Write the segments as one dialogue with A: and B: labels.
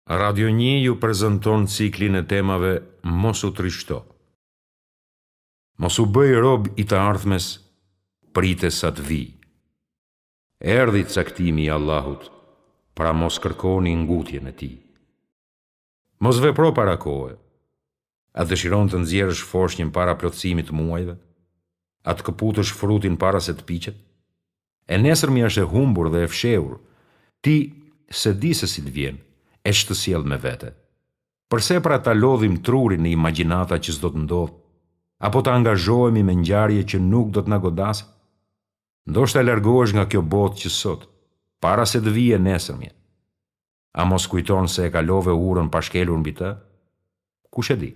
A: Radio 1 ju prezanton ciklin e temave Mos u trishto. Mos u bëj rob i të ardhmes, prite sa të vi. Erdhi caktimi i Allahut, pra mos kërkoni ngutjen e tij. Mos vepro para kohe. A dëshiron të nxjerrësh foshnjën para plotësimit të muajve? A të këputësh frutin para se të piqet? E nesërmja është e humbur dhe e fshehur. Ti se di se si të vjen, e që të sjell me vete. Përse pra ta lodhim trurin në imagjinata që s'do të ndodh, apo ta angazhohemi me ngjarje që nuk do të na godasin? Ndoshta largohesh nga kjo botë që sot, para se të vijë nesërmja. A mos kujton se e kalove urën pa shkelur mbi të? Kush e di?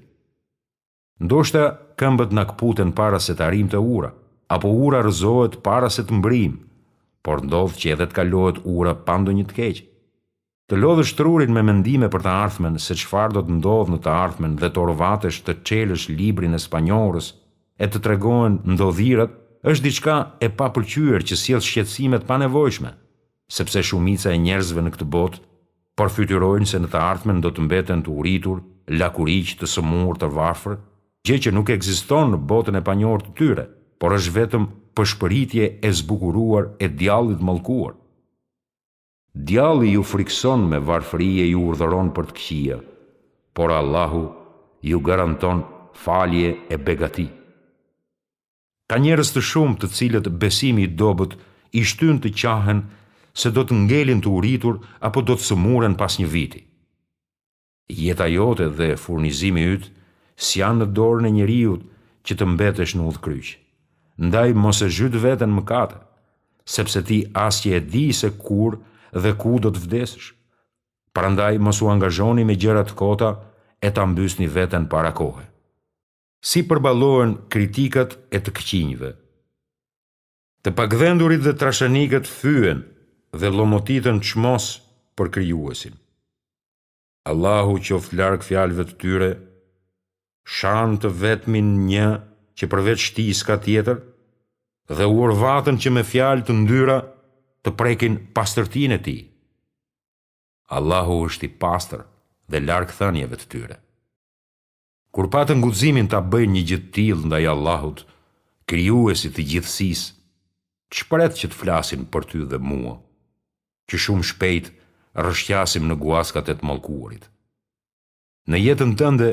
A: Ndoshta këmbët na kputen para se të arrijmë te ura, apo ura rrëzohet para se të mbrim, por ndodh që edhe të kalohet ura pa ndonjë të keq. Të lodhësh trurin me mendime për të ardhmen, se çfarë do të ndodhë në të ardhmen dhe të orvatesh të çelësh librin e spanjorës e të tregohen ndodhirat, është diçka e papëlqyer që sjell shqetësime të panevojshme, sepse shumica e njerëzve në këtë botë përfytyrojnë se në të ardhmen do të mbeten të uritur, lakuriq, të sëmurë, të varfër, gjë që nuk ekziston në botën e panjohur të tyre, por është vetëm përshpëritje e zbukuruar e djallit mallkuar. Djalli ju frikson me varfëri e ju urdhëron për të këqija, por Allahu ju garanton falje e begati. Ka njerëz të shumë të cilët besimi i dobët i shtyn të qahen se do të ngelin të uritur apo do të sëmuren pas një viti. Jeta jote dhe furnizimi yt s'janë në dorën e njeriut që të mbetesh në udhkryq. Ndaj mos e zhyt veten në mëkate, sepse ti asnjë e di se kur dhe ku do të vdesësh. Prandaj mos u angazhoni me gjëra të kota e ta mbysni veten para kohe. Si përballohen kritikat e të këqinjve? Të pagdhendurit dhe trashanikët thyen dhe llomotitën çmos për krijuesin. Allahu qoftë larg fjalëve të tyre, shan të vetmin një që përveç tij s'ka tjetër, dhe u orvatën që me fjalë të ndyra të prekin pastërtinë e tij. Allahu është i pastër dhe larg thënieve të tyre. Kur patën guximin ta bëjnë një gjë të tillë ndaj Allahut, krijuesit të gjithësisë, ç'pret që të flasin për ty dhe mua, që shumë shpejt rrëshqasim në guaskat e të mallkuarit. Në jetën tënde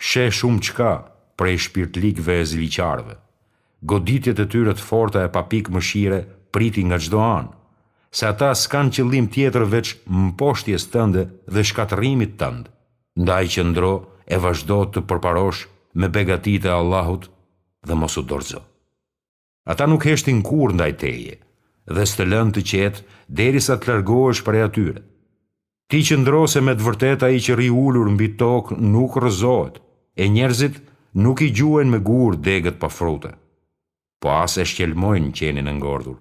A: sheh shumë çka prej shpirtlikëve e ziliqarëve. Goditjet e tyre të forta e papik mëshire priti nga çdo anë, se ata s'kan qëllim tjetër veç mposhtjes tënde dhe shkatërimit tënd. Ndaj qëndro e vazhdo të përparosh me begatitë e Allahut dhe mos u dorëzo. Ata nuk heshtin kurrë ndaj teje dhe s'të lënë të qetë derisa të largohesh prej atyre. Ti qëndro se me të vërtetë ai që rri ulur mbi tokë nuk rrëzohet, e njerëzit nuk i gjuajnë me gur degët pa frute, po as e shqelmojnë qenin e ngordhur.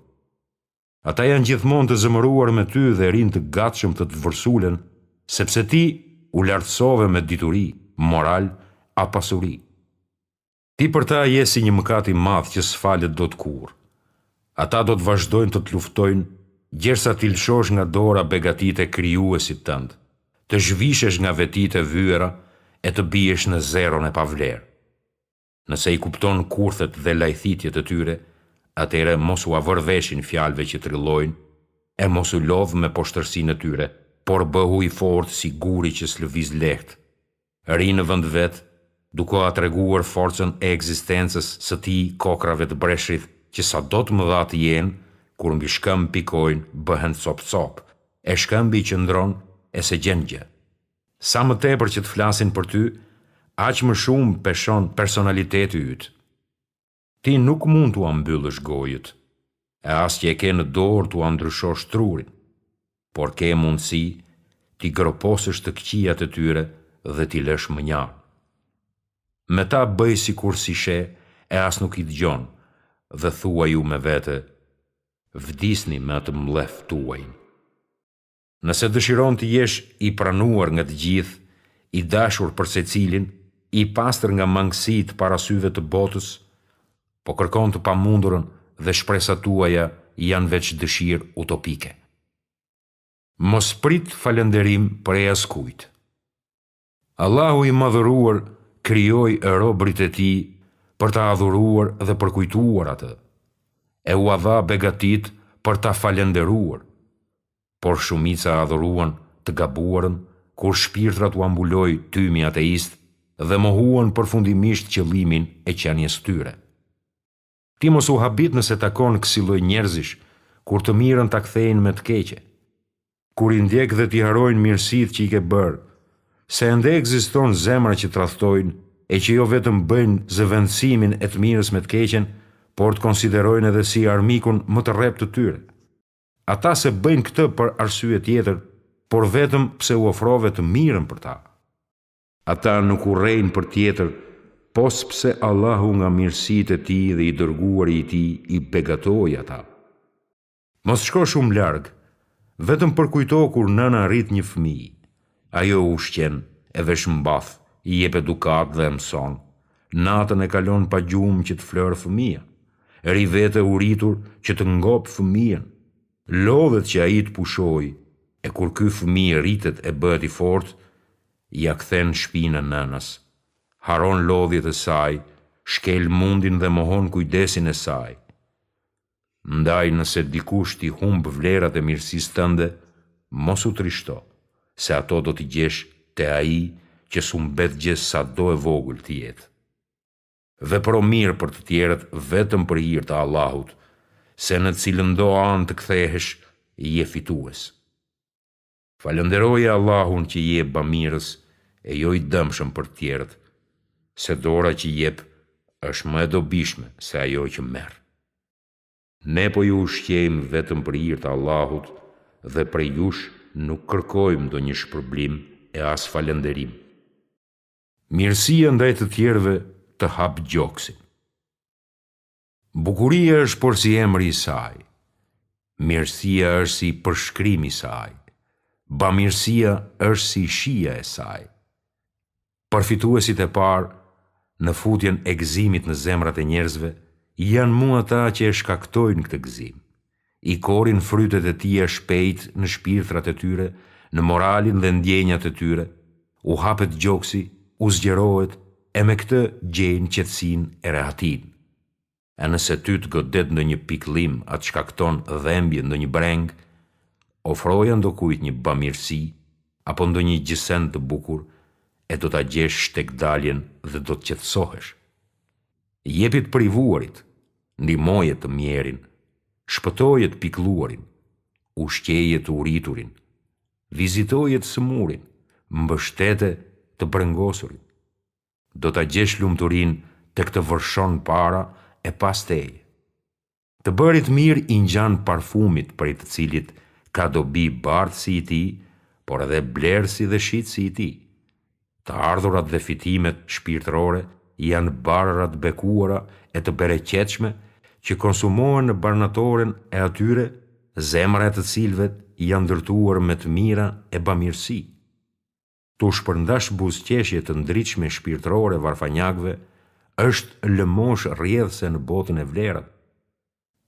A: Ata janë gjithmonë të zëmëruar me ty dhe rinë të gatshëm të të vërsulen, sepse ti u lartësove me dituri, moral a pasuri. Ti për ta je si një mëkat i madh që s'falet dot kurrë. Ata do të vazhdojnë të luftojnë, gjersa ti lëshosh nga dora begatitë e krijuesit tënd, të zhvishesh nga vetitë e vyera e të biesh në zeron e pavlerë. Nëse i kupton kurthet dhe lajthitjet e tyre, atëre mos u avërveshin fjalëve që trillojnë, e mos u lodh me poshtërsinë e tyre, por bëhu i fortë si guri që s'lëviz lehtë. Ri në vend vet, duke a treguar forcën e ekzistencës së tij kokrave të breshrit që sa do të mëdha të jenë, kur mbi shkëmb pikojnë, bëhen cop-cop, e shkëmbi qëndron e se gjen gjë. Sa më tepër që të flasin për ty, aq më shumë peshon personaliteti yt. Ti nuk mund t'u ambyllësh gojët, e as që e ke në dorë t'u ndryshosh trurin, por ke mundësi t'i gërposësh të këqijat e tyre dhe t'i lësh mënjar. Me ta bëj sikur si she e as nuk i dëgjon, dhe thua ju me vete, vdisni me atë mlef tuajin. Nëse dëshiron të jesh i pranuar nga të gjithë, i dashur për secilin, i pastër nga mangësitë para syve të botës, po kërkon të pamundurën dhe shpresat tuaja janë veç dëshirë utopike. Mos prit falënderim prej askujt. Allahu i madhëruar krijoi robërit e tij për ta adhuruar dhe për kujtuar atë. E u dha begatit për ta falënderuar. Por shumica adhuruan të gabuarën, kur shpirtrat u ambuloi tymi ateist dhe mohuan përfundimisht qëllimin e qenies tyre. Ti mos u habit nëse takon kësi lloj njerëzish, kur të mirën ta kthejnë me të keqe. Kur i ndjek dhe t'i harojnë mirësitë që i ke bërë, se ende ekziston zemra që tradhtojnë e që jo vetëm bëjnë zëvendësimin e të mirës me të keqen, por të konsiderojnë edhe si armikun më të rreptë të tyre. Ata se bëjnë këtë për arsye tjetër, por vetëm pse u ofrove të mirën për ta. Ata nuk urrejnë për tjetër, pos pse Allahu nga mirësitë e tij dhe i dërguari i tij i begatoi ata. Mos shko shumë larg, vetëm përkujto kur nëna rrit një fëmijë. Ajo ushqen, e vesh mbath, i jep edukat dhe mëson. Natën e kalon pa gjumë që të flërë fëmia. Ri vete u rritur që të ngop fëmijën. Lodhet që ai të pushoj, e kur ky fëmijë rritet e bëhet i fortë, ja kthen shpinën nënës. Haron lodhjet e saj, shkel mundin dhe mohon kujdesin e saj. Ndaj nëse dikush t'i humb vlerat e mirësisë tënde, mos u trishto, se ato do t'i gjesh te ai që s'u mbet gjë sado e vogël të jetë. Vepro mirë për të tjerët vetëm për hir të Allahut, se në cilën do anë të kthehesh, je fitues. Falënderoje Allahun që jep bamirës e jo i dëmshëm për të tjerët, se dora që jep është më e dobishme se ajo që merr. Ne po ju ushqejmë vetëm për hir të Allahut dhe prej jush nuk kërkojmë ndonjë shpërblim e as falënderim. Mirësia ndaj të tjerëve të hap gjoksin. Bukuria është por si emri i saj. Mirësia është si përshkrimi i saj. Bamirësia është si shija e saj. Përfituesit e parë në futjen e gëzimit në zemrat e njerëzve janë mu ata që e shkaktojnë këtë gëzim. I korin frytet e tij shpejt në shpirtrat e tyre, në moralin dhe ndjenjat e tyre, u hapet gjoksi, u zgjerohet e me këtë gjejnë qetësinë e rehatin. E nëse ty të godet ndonjë pikëllim atë shkakton dhembje ndonjë breng, ofroja ndokujt një bamirësi apo ndonjë gjësen të bukur e do ta gjesh shtekdaljen dhe do të qetësohesh. Jepi të privuarit, ndihmoje të mjerin, shpëtoje të pikëlluarin, ushqeje të urriturin, vizitoje të sëmurin, mbështete të brengosurin. Do ta gjesh lumturinë tek të vërshon para e pas teje. Të bërit mirë i ngjan parfumit prej të cilit ka dobi bardhë si i tij, por edhe blerësi dhe shit si i tij. Të ardhurat dhe fitimet shpirtërore janë barërat bekuara e të bereqetshme që konsumohen në barnatoren e atyre, zemra e të cilëve janë ndërtuar me të mira e bamirësi. Tu shpërndash buzëqeshje të ndritshme shpirtërore varfanjakëve është lëmosh rrjedhse në botën e vlerat.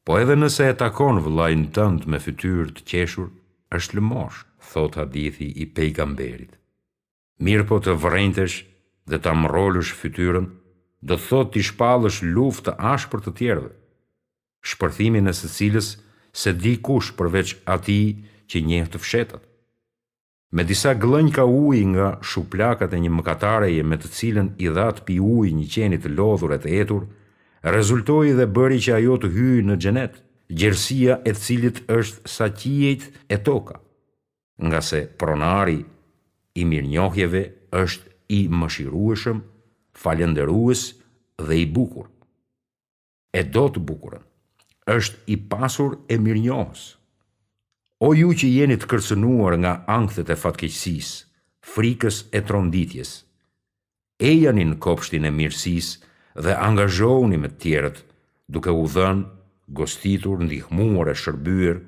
A: Po edhe nëse e takon vëllain tënd me fytyrë të qeshur, është lëmosh, thot hadithi i pejgamberit. Mirë po të vrenjtesh dhe ta mrolësh fytyrën, do të thot t'i shpallësh luftë të ashpër të tjerëve, shpërthimin e secilës se di kush përveç atij që njeh të fshetat. Me disa glënjka uji nga shuplakat e një mëkatareje me të cilën i dha të pi ujë një qeni të lodhur e të etur, rezultoi dhe bëri që ajo të hyjë në xhenet, gjerësia e të cilit është sa qiejt e toka, nga se pronari i mirënjohjeve është i mëshirueshëm, falënderues dhe i bukur. E do të bukurën, është i pasur e mirënjohës. O ju që jeni të kërcënuar nga ankthet e fatkeqësisë, frikës e tronditjes, ejani në kopshtin e mirësisë dhe angazhohuni me të tjerët, duke u dhënë, gostitur, ndihmuar e shërbyer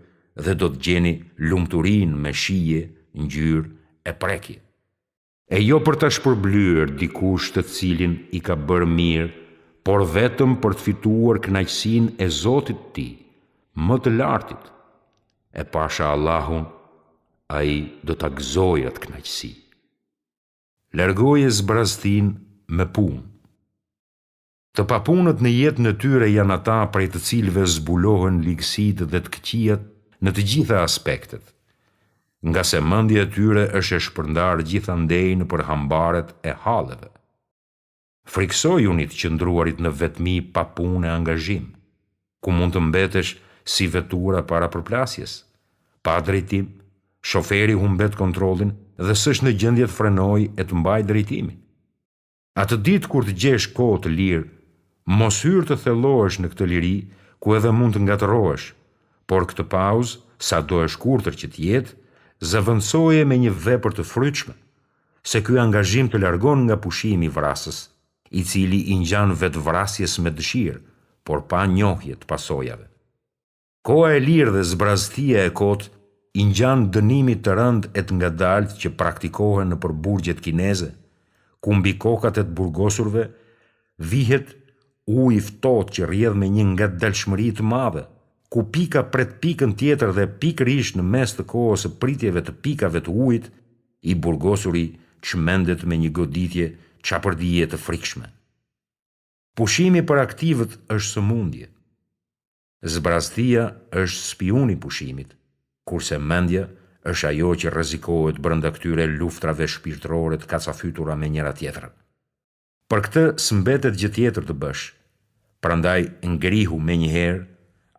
A: dhe do të gjeni lumturinë me shije, ngjyrë e prekje. E jo për ta shpërblyer dikush të cilin i ka bërë mirë, por vetëm për të fituar kënaqësinë e Zotit të tij, më të lartit. E pasha Allahun, ai do ta gëzojë atë kënaqësi. Largoje zbraztin me punë. Të papunët në jetën e tyre janë ata prej të cilëve zbulohen ligësitë dhe të këqijat në të gjitha aspektet, nga se mendja e tyre është e shpërndarë gjithandej nëpër hambaret e halleve. Friksojuni të qëndruarit në vetmi pa punë e angazhim, ku mund të mbetesh si vetura para përplasjes, pa drejtim, shoferi humbet kontrollin dhe s'është në gjendje të frenojë e të mbajë drejtimin. Atë ditë kur të gjesh kohë të lirë, mos hyr të thellohesh në këtë liri ku edhe mund të ngatërohesh, por këtë pauzë, sa do e shkurtër që të jetë, zëvendësoje me një vepër të frytshme, se ky angazhim të largon nga pushimi i vrasës, i cili i ngjan vetvrasjes me dëshirë, por pa njohje të pasojave. Koha e lirë dhe zbraztia e kotë i ngjan dënimit të rënd e të ngadalt që praktikohen në burgjet kineze, ku mbi kokat e të burgosurve vihet ujë i ftohtë që rrjedh me një ngadalshmëri të madhe, ku pika pret pikën tjetër dhe pikërisht në mes të kohës së pritjeve të pikave të ujit, i burgosuri çmendet me një goditje çapërdije të frikshme. Pushimi për aktivët është sëmundje. Zbraztia është spiuni i pushimit, kurse mendja është ajo që rrezikohet brenda këtyre luftrave shpirtërore të kacafytura me njëra tjetrën. Për këtë s'mbetet gjë tjetër të bësh. Prandaj ngrihu menjëherë,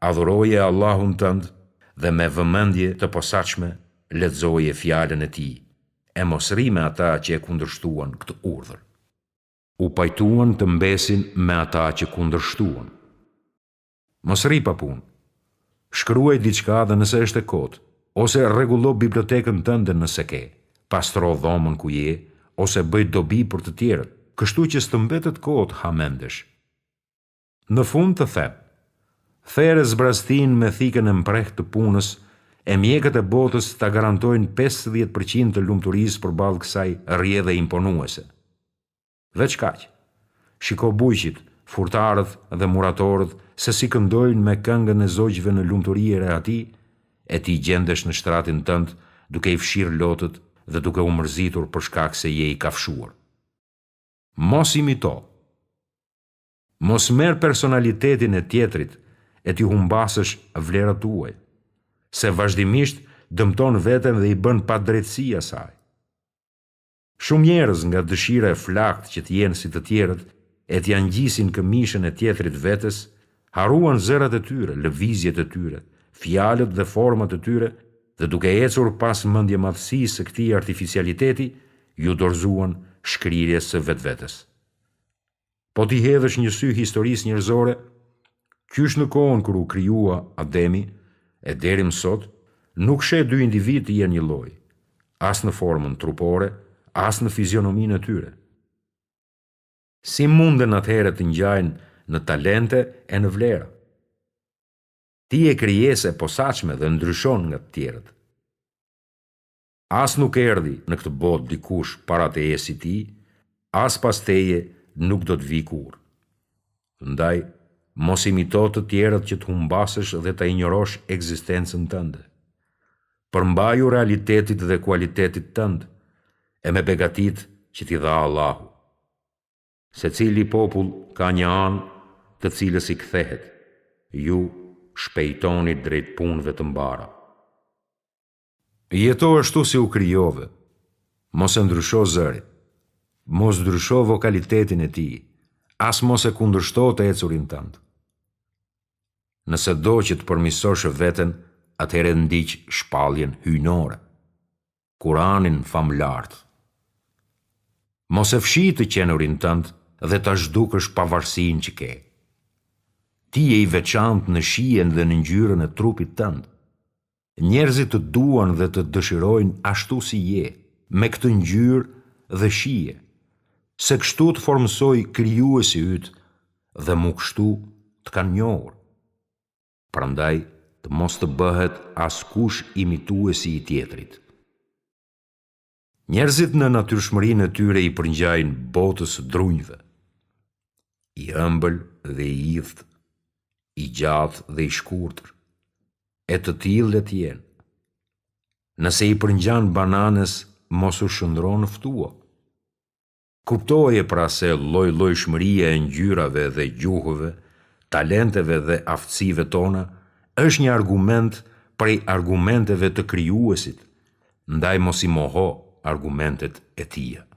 A: adhuroje Allahun tënd dhe me vëmendje të posaçme lexoje fjalën e Tij, e mos rri me ata që e kundërshtuan këtë urdhër. U pajtuan të mbesin me ata që kundërshtuan. Mos rri pa punë. Shkruaj diçka dhe nëse është e kotë, ose rregullo bibliotekën tënde nëse ke, pastro dhomën ku je, ose bëj dobi për të tjerët, kështu që s'të mbetet kohë të hamendesh. Në fund të them, there zbraztin me thikën e mprehtë të punës, e mjekët e botës ta garantojnë 50% të lumturisë përballë kësaj rrjedhe imponuese. Veç kaq. Shiko bujqit, furtarët dhe muratorët se si këndojnë me këngën e zogjve në lumturi e reati, e ti gjendesh në shtratin tënd duke i fshirë lotët dhe duke u mërzitur për shkak se je i kafshuar. Mos imito. Mos merr personalitetin e tjetrit e ti humbasësh vlerat tuaj, se vazhdimisht dëmton veten dhe i bën padrejtësi asaj. Shumë njerëz nga dëshira e flakt që të jenë si të tjerët e t'ja ngjisin këmishën e tjetrit vetes, haruan zërat e tyre, lëvizjet e tyre, fjalët dhe format e tyre, dhe duke ecur pas mendjemadhësisë së këtij artificialiteti, ju dorëzuan shkrirjes së vetvetes. Po t'i hedhësh një sy historisë njerëzore, qysh në kohën kur u krijua Ademi, e deri më sot, nuk sheh dy individ të jenë një lloj, as në formën trupore, as në fizionominë e tyre. Si munden atëherë të ngjajnë në talente e në vlera? Ti je krijesë e posaçme dhe ndryshon nga të tjerët. As nuk erdhi në këtë botë dikush para teje si ti, as pas teje nuk do të vi kurrë. Ndaj, mos imito të tjerët që të humbasësh dhe të injorosh ekzistencën tënde. Përmbaju realitetit dhe kualitetit tënd, e me begatit që t'i dha Allahu. Secili popull ka një anë të cilës i kthehet. Ju shpejtoni drejt punëve të mbara. Jeto ashtu si u krijove. Mos e ndrysho zërin. Mos ndrysho vokalitetin e tij. As mos e kundërshto të ecurin tënd. Nëse do që të përmirësosh veten, atëherë ndiq shpalljen hyjnore. Kuranin famlart. Mos e fshi të qenurin tënd dhe ta zhdukësh pavarësinë që ke. Ti je i veçantë në shijen dhe në ngjyrën e trupit tënd. Njerëzit të duan dhe të dëshirojnë ashtu si je, me këtë ngjyrë dhe shije, se kështu të formësoi krijuesi yt dhe mu kështu të kanë njohur. Prandaj, të mos të bëhet askush imituesi i tjetrit. Njerëzit në natyrshmërinë e tyre i përngjajnë botës drunjve, i ëmbël dhe i idht, i gjatë dhe i shkurtër, e të tillë le të jenë. Nëse i përngjan bananes, mos u shëndron ftuo. Kuptoje pra se lloj-llojshmëria e ngjyrave dhe gjuhëve, talenteve dhe aftësive tona është një argument prej argumenteve të krijuesit, ndaj mos i moho argumentet e tija.